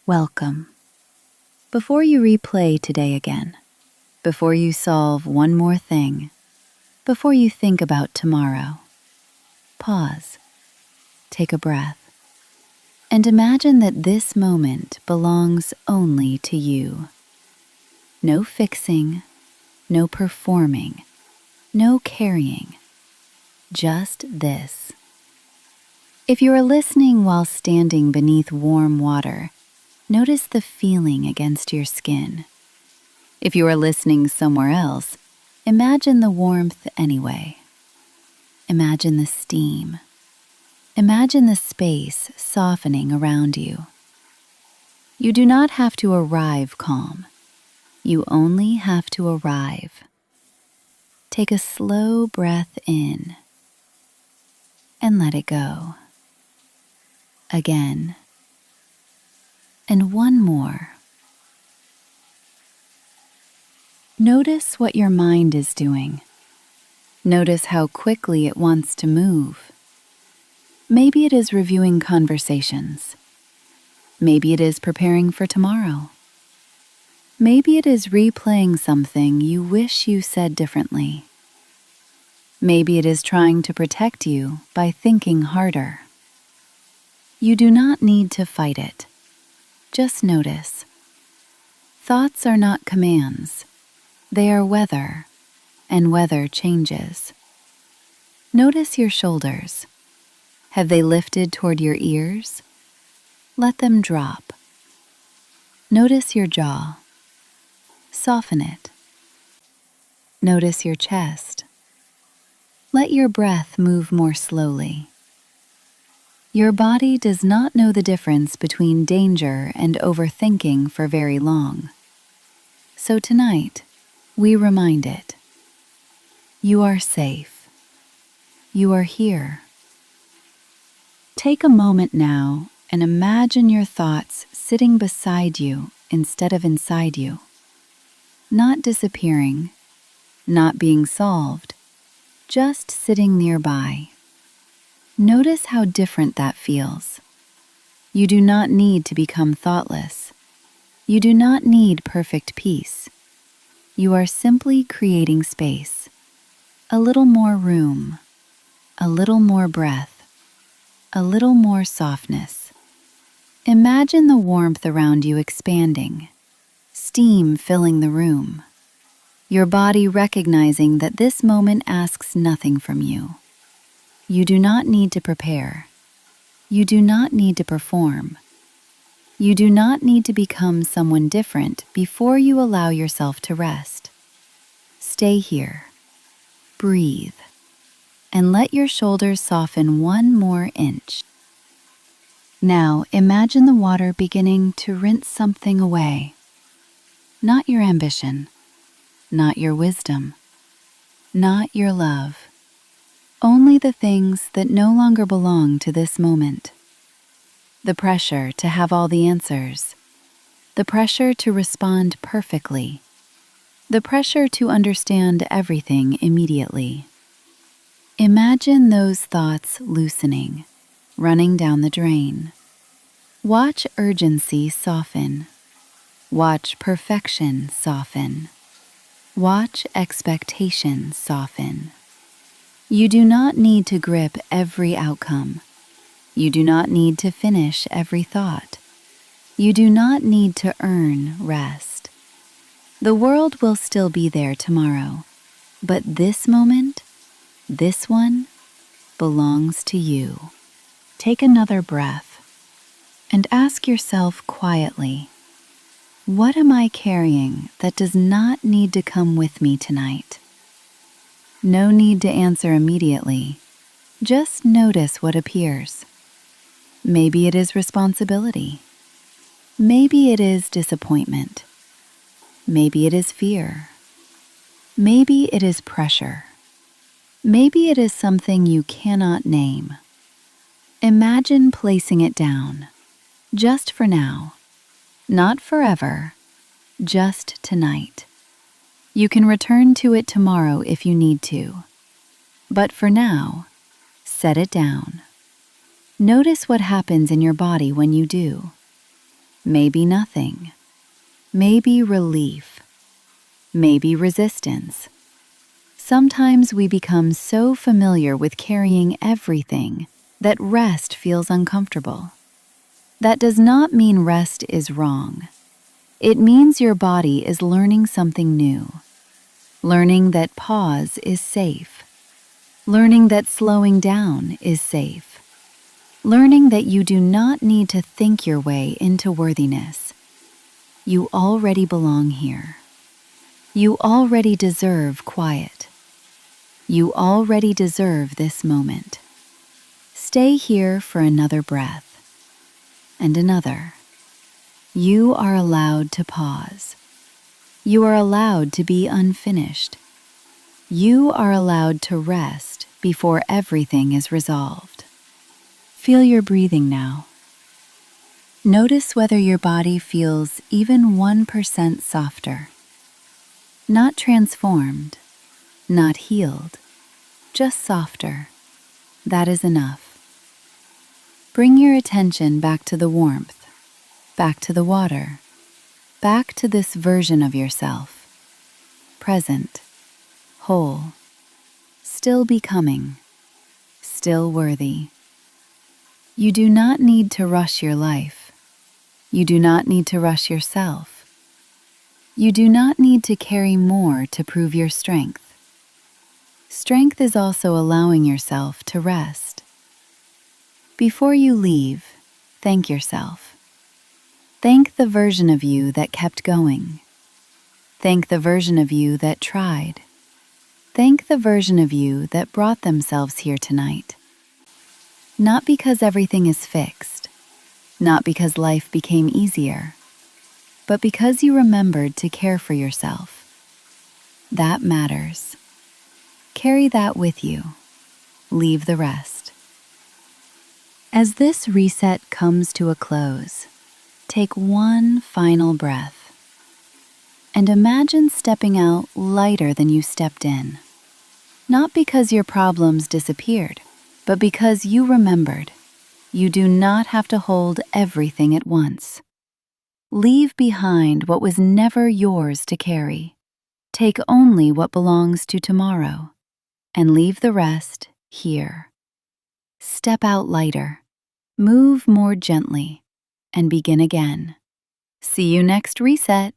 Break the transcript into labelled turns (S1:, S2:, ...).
S1: Welcome. Before you replay today again, before you solve one more thing, before you think about tomorrow, pause, take a breath, and imagine that this moment belongs only to you. No fixing, no performing, no carrying, just this. If you are listening while standing beneath warm water, notice the feeling against your skin. If you are listening somewhere else, imagine the warmth anyway. Imagine the steam. Imagine the space softening around you. You do not have to arrive calm. You only have to arrive. Take a slow breath in and let it go. Again. And one more. Notice what your mind is doing. Notice how quickly it wants to move. Maybe it is reviewing conversations. Maybe it is preparing for tomorrow. Maybe it is replaying something you wish you said differently. Maybe it is trying to protect you by thinking harder. You do not need to fight it. Just notice. Thoughts are not commands. They are weather, and weather changes. Notice your shoulders. Have they lifted toward your ears? Let them drop. Notice your jaw. Soften it. Notice your chest. Let your breath move more slowly. Your body does not know the difference between danger and overthinking for very long. So tonight, we remind it. You are safe. You are here. Take a moment now and imagine your thoughts sitting beside you instead of inside you. Not disappearing, not being solved, just sitting nearby. Notice how different that feels. You do not need to become thoughtless. You do not need perfect peace. You are simply creating space. A little more room, a little more breath, a little more softness. Imagine the warmth around you expanding, steam filling the room. Your body recognizing that this moment asks nothing from you. You do not need to prepare. You do not need to perform. You do not need to become someone different before you allow yourself to rest. Stay here. Breathe. And let your shoulders soften one more inch. Now imagine the water beginning to rinse something away. Not your ambition. Not your wisdom. Not your love. Only the things that no longer belong to this moment. The pressure to have all the answers. The pressure to respond perfectly. The pressure to understand everything immediately. Imagine those thoughts loosening, running down the drain. Watch urgency soften. Watch perfection soften. Watch expectation soften. You do not need to grip every outcome. You do not need to finish every thought. You do not need to earn rest. The world will still be there tomorrow, but this moment, this one, belongs to you. Take another breath and ask yourself quietly, what am I carrying that does not need to come with me tonight? No need to answer immediately. Just notice what appears. Maybe it is responsibility. Maybe it is disappointment. Maybe it is fear. Maybe it is pressure. Maybe it is something you cannot name. Imagine placing it down, just for now. Not forever, just tonight. You can return to it tomorrow if you need to. But for now, set it down. Notice what happens in your body when you do. maybe nothing, maybe relief, maybe resistance. Sometimes we become so familiar with carrying everything that rest feels uncomfortable. That does not mean rest is wrong. It means your body is learning something new, learning that pause is safe, learning that slowing down is safe, learning that you do not need to think your way into worthiness. You already belong here. You already deserve quiet. You already deserve this moment. Stay here for another breath and another. You are allowed to pause. You are allowed to be unfinished. You are allowed to rest before everything is resolved. Feel your breathing now. Notice whether your body feels even 1% softer. Not transformed, not healed, just softer. That is enough. Bring your attention back to the warmth, back to the water, back to this version of yourself. Present, whole, still becoming, still worthy. You do not need to rush your life. You do not need to rush yourself. You do not need to carry more to prove your strength. Strength is also allowing yourself to rest. Before you leave, thank yourself. Thank the version of you that kept going. Thank the version of you that tried. Thank the version of you that brought themselves here tonight. Not because everything is fixed, not because life became easier, but because you remembered to care for yourself. That matters. Carry that with you. Leave the rest. As this reset comes to a close, take one final breath and imagine stepping out lighter than you stepped in. Not because your problems disappeared, but because you remembered. You do not have to hold everything at once. Leave behind what was never yours to carry. Take only what belongs to tomorrow, and leave the rest here. Step out lighter, move more gently, and begin again. See you next reset.